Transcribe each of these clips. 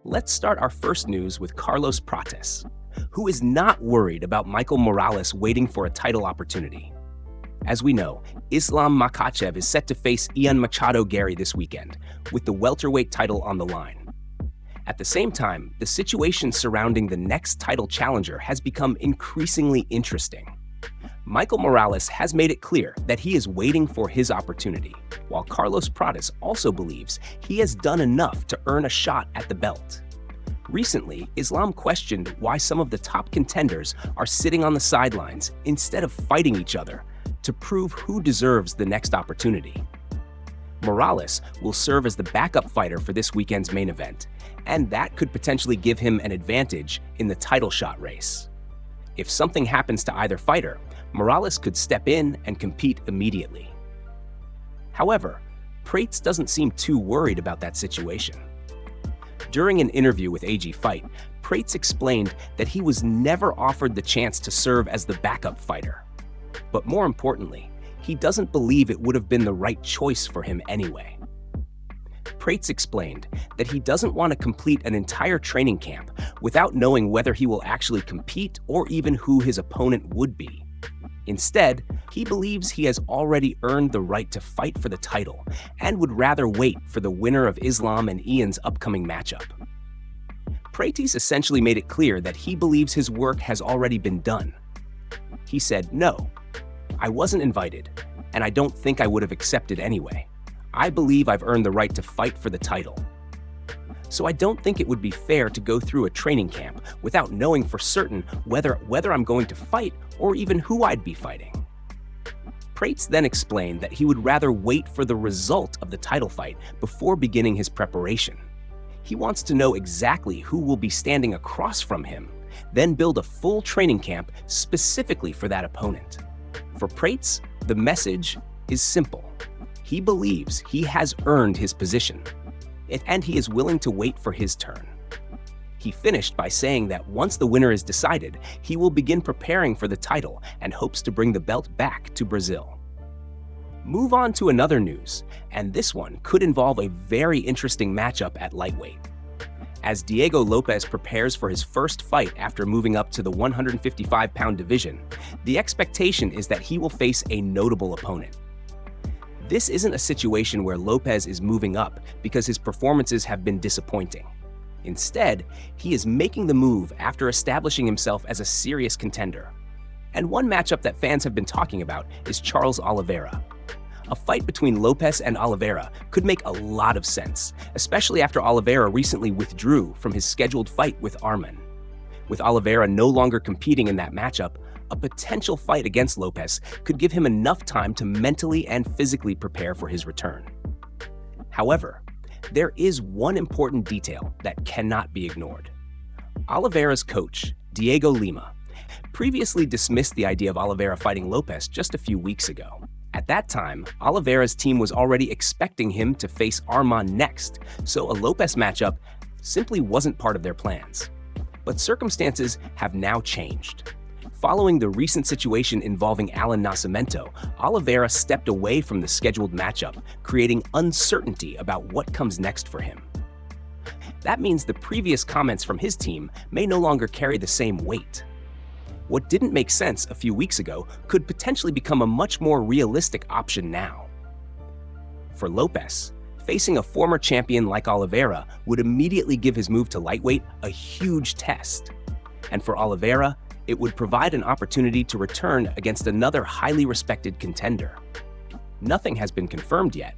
Let's start our first news with Carlos Prates, who is not worried about Michael Morales waiting for a title opportunity. As we know, Islam Makhachev is set to face Ian Garry this weekend, with the welterweight title on the line. At the same time, the situation surrounding the next title challenger has become increasingly interesting. Michael Morales has made it clear that he is waiting for his opportunity, while Carlos Prates also believes he has done enough to earn a shot at the belt. Recently, Islam questioned why some of the top contenders are sitting on the sidelines instead of fighting each other to prove who deserves the next opportunity. Morales will serve as the backup fighter for this weekend's main event, and that could potentially give him an advantage in the title shot race. If something happens to either fighter, Morales could step in and compete immediately. However, Prates doesn't seem too worried about that situation. During an interview with AG Fight, Prates explained that he was never offered the chance to serve as the backup fighter. But more importantly, he doesn't believe it would have been the right choice for him anyway. Prates explained that he doesn't want to complete an entire training camp without knowing whether he will actually compete or even who his opponent would be. Instead, he believes he has already earned the right to fight for the title and would rather wait for the winner of Islam and Ian's upcoming matchup. Prates essentially made it clear that he believes his work has already been done. He said, "No, I wasn't invited, and I don't think I would have accepted anyway. I believe I've earned the right to fight for the title. So I don't think it would be fair to go through a training camp without knowing for certain whether I'm going to fight or even who I'd be fighting." Prates then explained that he would rather wait for the result of the title fight before beginning his preparation. He wants to know exactly who will be standing across from him, then build a full training camp specifically for that opponent. For Prates, the message is simple. He believes he has earned his position, and he is willing to wait for his turn. He finished by saying that once the winner is decided, he will begin preparing for the title and hopes to bring the belt back to Brazil. Move on to another news, and this one could involve a very interesting matchup at lightweight. As Diego Lopes prepares for his first fight after moving up to the 155-pound division, the expectation is that he will face a notable opponent. This isn't a situation where Lopes is moving up because his performances have been disappointing. Instead, he is making the move after establishing himself as a serious contender. And one matchup that fans have been talking about is Charles Oliveira. A fight between Lopes and Oliveira could make a lot of sense, especially after Oliveira recently withdrew from his scheduled fight with Arman. With Oliveira no longer competing in that matchup, a potential fight against Lopes could give him enough time to mentally and physically prepare for his return. However, there is one important detail that cannot be ignored. Oliveira's coach, Diego Lima, previously dismissed the idea of Oliveira fighting Lopes just a few weeks ago. At that time, Oliveira's team was already expecting him to face Arman next, so a Lopes matchup simply wasn't part of their plans. But circumstances have now changed. Following the recent situation involving Alan Nascimento, Oliveira stepped away from the scheduled matchup, creating uncertainty about what comes next for him. That means the previous comments from his team may no longer carry the same weight. What didn't make sense a few weeks ago could potentially become a much more realistic option now. For Lopes, facing a former champion like Oliveira would immediately give his move to lightweight a huge test. And for Oliveira, it would provide an opportunity to return against another highly respected contender. Nothing has been confirmed yet,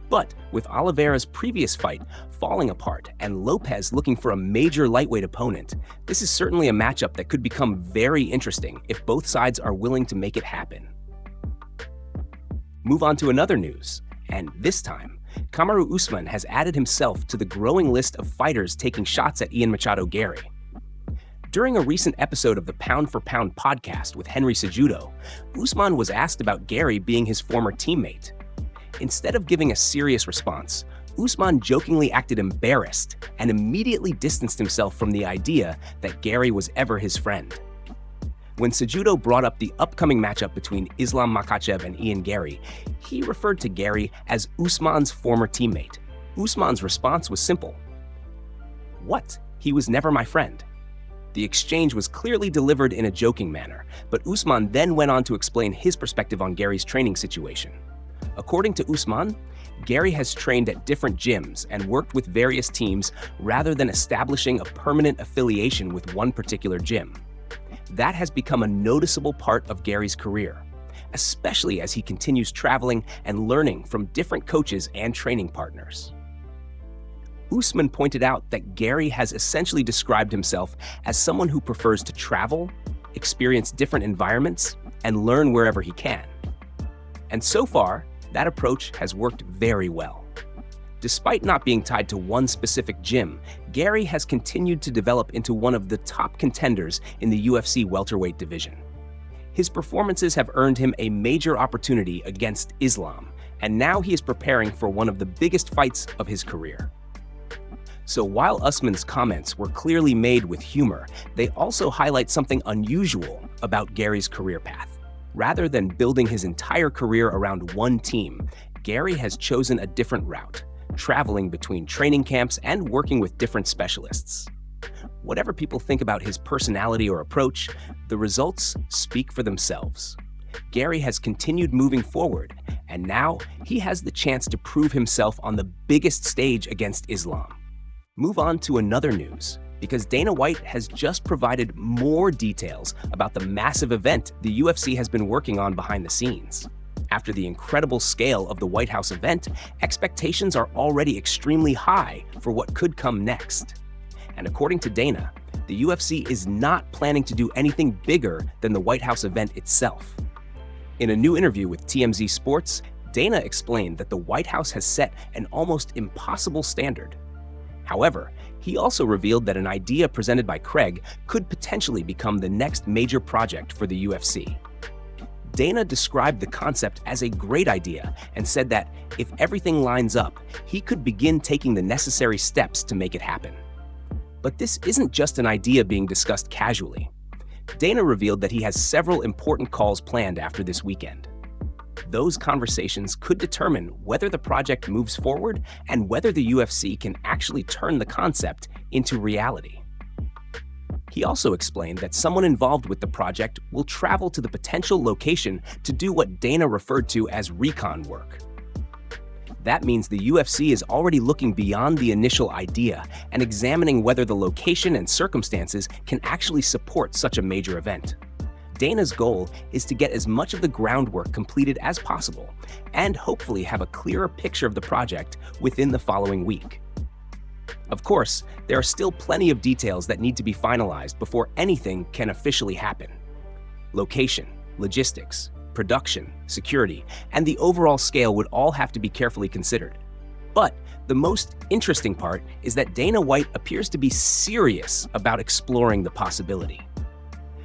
but with Oliveira's previous fight falling apart and Lopes looking for a major lightweight opponent, this is certainly a matchup that could become very interesting if both sides are willing to make it happen. Move on to another news, and this time, Kamaru Usman has added himself to the growing list of fighters taking shots at Ian Garry. During a recent episode of the Pound for Pound podcast with Henry Cejudo, Usman was asked about Garry being his former teammate. Instead of giving a serious response, Usman jokingly acted embarrassed and immediately distanced himself from the idea that Garry was ever his friend. When Cejudo brought up the upcoming matchup between Islam Makhachev and Ian Garry, he referred to Garry as Usman's former teammate. Usman's response was simple: "What? He was never my friend." The exchange was clearly delivered in a joking manner, but Usman then went on to explain his perspective on Garry's training situation. According to Usman, Garry has trained at different gyms and worked with various teams rather than establishing a permanent affiliation with one particular gym. That has become a noticeable part of Garry's career, especially as he continues traveling and learning from different coaches and training partners. Usman pointed out that Garry has essentially described himself as someone who prefers to travel, experience different environments, and learn wherever he can. And so far, that approach has worked very well. Despite not being tied to one specific gym, Garry has continued to develop into one of the top contenders in the UFC welterweight division. His performances have earned him a major opportunity against Islam, and now he is preparing for one of the biggest fights of his career. So while Usman's comments were clearly made with humor, they also highlight something unusual about Garry's career path. Rather than building his entire career around one team, Garry has chosen a different route, traveling between training camps and working with different specialists. Whatever people think about his personality or approach, the results speak for themselves. Garry has continued moving forward, and now he has the chance to prove himself on the biggest stage against Islam. Move on to another news, because Dana White has just provided more details about the massive event the UFC has been working on behind the scenes. After the incredible scale of the White House event, expectations are already extremely high for what could come next. And according to Dana, the UFC is not planning to do anything bigger than the White House event itself. In a new interview with TMZ Sports, Dana explained that the White House has set an almost impossible standard. However, he also revealed that an idea presented by Craig could potentially become the next major project for the UFC. Dana described the concept as a great idea and said that if everything lines up, he could begin taking the necessary steps to make it happen. But this isn't just an idea being discussed casually. Dana revealed that he has several important calls planned after this weekend. Those conversations could determine whether the project moves forward and whether the UFC can actually turn the concept into reality. He also explained that someone involved with the project will travel to the potential location to do what Dana referred to as recon work. That means the UFC is already looking beyond the initial idea and examining whether the location and circumstances can actually support such a major event. Dana's goal is to get as much of the groundwork completed as possible and hopefully have a clearer picture of the project within the following week. Of course, there are still plenty of details that need to be finalized before anything can officially happen. Location, logistics, production, security, and the overall scale would all have to be carefully considered. But the most interesting part is that Dana White appears to be serious about exploring the possibility.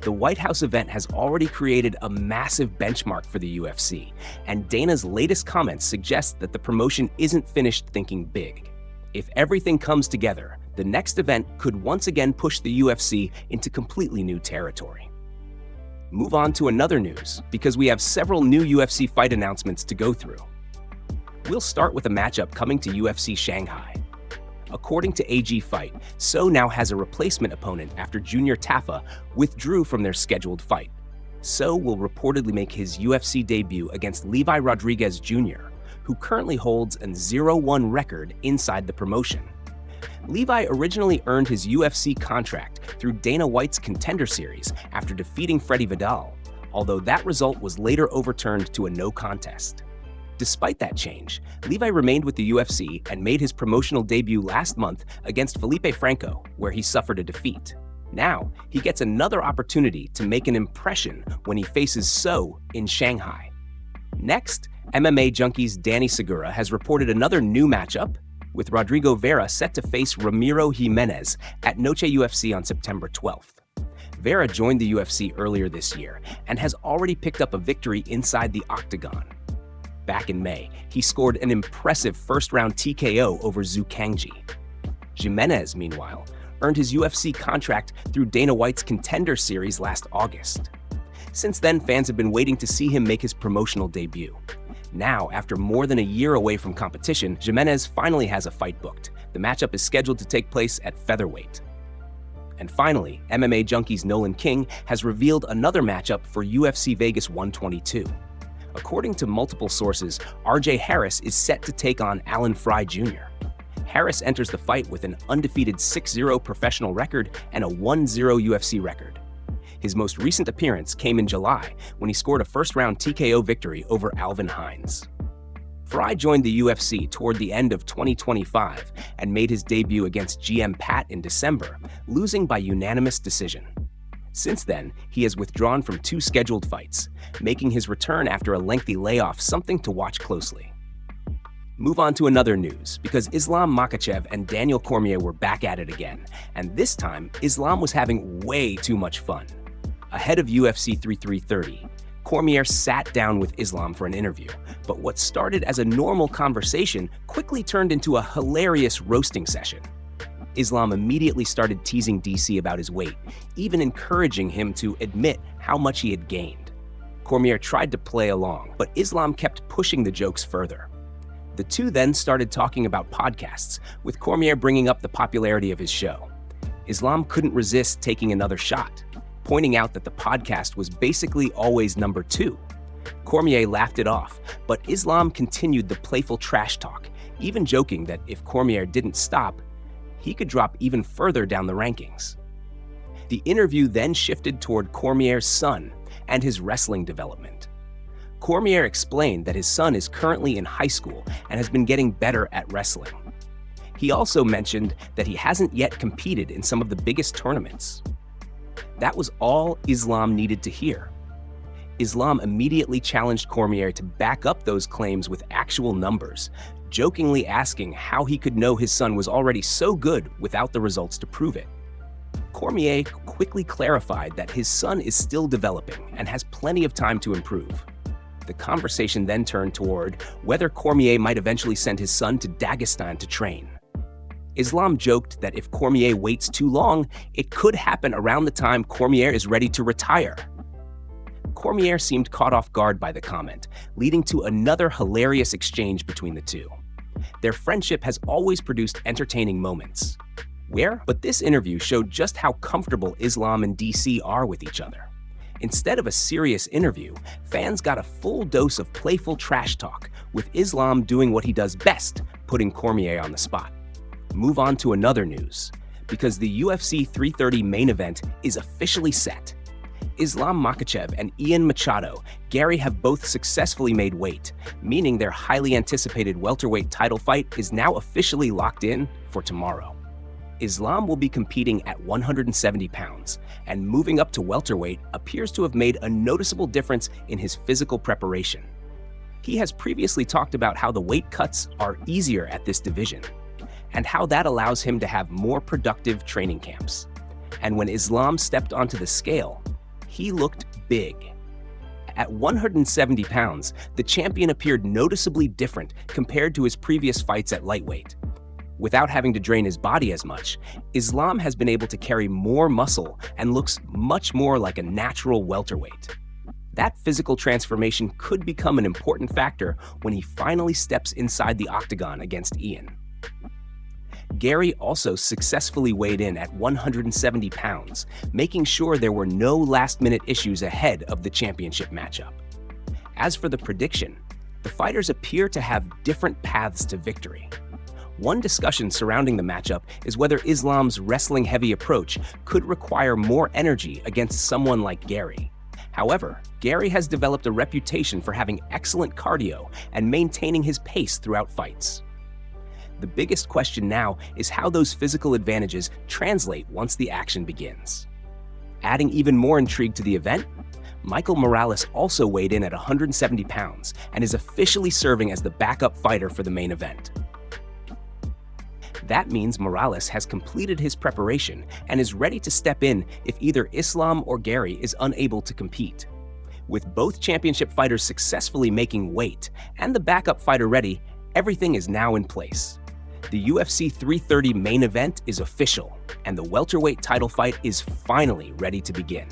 The White House event has already created a massive benchmark for the UFC, and Dana's latest comments suggest that the promotion isn't finished thinking big. If everything comes together, the next event could once again push the UFC into completely new territory. Move on to another news, because we have several new UFC fight announcements to go through. We'll start with a matchup coming to UFC Shanghai. According to AG Fight, So now has a replacement opponent after Junior Tafa withdrew from their scheduled fight. So will reportedly make his UFC debut against Levi Rodriguez Jr., who currently holds a 0-1 record inside the promotion. Levi originally earned his UFC contract through Dana White's Contender Series after defeating Freddy Vidal, although that result was later overturned to a no contest. Despite that change, Levi remained with the UFC and made his promotional debut last month against Felipe Franco, where he suffered a defeat. Now, he gets another opportunity to make an impression when he faces So in Shanghai. Next, MMA Junkie's Danny Segura has reported another new matchup, with Rodrigo Vera set to face Ramiro Jimenez at Noche UFC on September 12th. Vera joined the UFC earlier this year and has already picked up a victory inside the Octagon. Back in May, he scored an impressive first-round TKO over Zhu Kangji. Jimenez, meanwhile, earned his UFC contract through Dana White's Contender Series last August. Since then, fans have been waiting to see him make his promotional debut. Now, after more than a year away from competition, Jimenez finally has a fight booked, The matchup is scheduled to take place at featherweight. And finally, MMA Junkie's Nolan King has revealed another matchup for UFC Vegas 122. According to multiple sources, RJ Harris is set to take on Alan Fry Jr. Harris enters the fight with an undefeated 6-0 professional record and a 1-0 UFC record. His most recent appearance came in July when he scored a first-round TKO victory over Alvin Hines. Fry joined the UFC toward the end of 2025 and made his debut against GM Pat in December, losing by unanimous decision. Since then, he has withdrawn from 2 scheduled fights, making his return after a lengthy layoff something to watch closely. Move on to another news, because Islam Makhachev and Daniel Cormier were back at it again, and this time, Islam was having way too much fun. Ahead of UFC 3330, Cormier sat down with Islam for an interview, but what started as a normal conversation quickly turned into a hilarious roasting session. Islam immediately started teasing DC about his weight, even encouraging him to admit how much he had gained. Cormier tried to play along, but Islam kept pushing the jokes further. The two then started talking about podcasts, with Cormier bringing up the popularity of his show. Islam couldn't resist taking another shot, pointing out that the podcast was basically always number 2. Cormier laughed it off, but Islam continued the playful trash talk, even joking that if Cormier didn't stop, he could drop even further down the rankings. The interview then shifted toward Cormier's son and his wrestling development. Cormier explained that his son is currently in high school and has been getting better at wrestling. He also mentioned that he hasn't yet competed in some of the biggest tournaments. That was all Islam needed to hear. Islam immediately challenged Cormier to back up those claims with actual numbers, jokingly asking how he could know his son was already so good without the results to prove it. Cormier quickly clarified that his son is still developing and has plenty of time to improve. The conversation then turned toward whether Cormier might eventually send his son to Dagestan to train. Islam joked that if Cormier waits too long, it could happen around the time Cormier is ready to retire. Cormier seemed caught off guard by the comment, leading to another hilarious exchange between the two. Their friendship has always produced entertaining moments. But this interview showed just how comfortable Islam and DC are with each other. Instead of a serious interview, fans got a full dose of playful trash talk, with Islam doing what he does best, putting Cormier on the spot. Move on to another news, because the UFC 330 main event is officially set. Islam Makhachev and Ian Machado, Garry have both successfully made weight, meaning their highly anticipated welterweight title fight is now officially locked in for tomorrow. Islam will be competing at 170 pounds, and moving up to welterweight appears to have made a noticeable difference in his physical preparation. He has previously talked about how the weight cuts are easier at this division, and how that allows him to have more productive training camps. And when Islam stepped onto the scale, he looked big. At 170 pounds, the champion appeared noticeably different compared to his previous fights at lightweight. Without having to drain his body as much, Islam has been able to carry more muscle and looks much more like a natural welterweight. That physical transformation could become an important factor when he finally steps inside the octagon against Ian. Garry also successfully weighed in at 170 pounds, making sure there were no last-minute issues ahead of the championship matchup. As for the prediction, the fighters appear to have different paths to victory. One discussion surrounding the matchup is whether Islam's wrestling-heavy approach could require more energy against someone like Garry. However, Garry has developed a reputation for having excellent cardio and maintaining his pace throughout fights. The biggest question now is how those physical advantages translate once the action begins. Adding even more intrigue to the event, Michael Morales also weighed in at 170 pounds and is officially serving as the backup fighter for the main event. That means Morales has completed his preparation and is ready to step in if either Islam or Garry is unable to compete. With both championship fighters successfully making weight and the backup fighter ready, everything is now in place. The UFC 330 main event is official, and the welterweight title fight is finally ready to begin.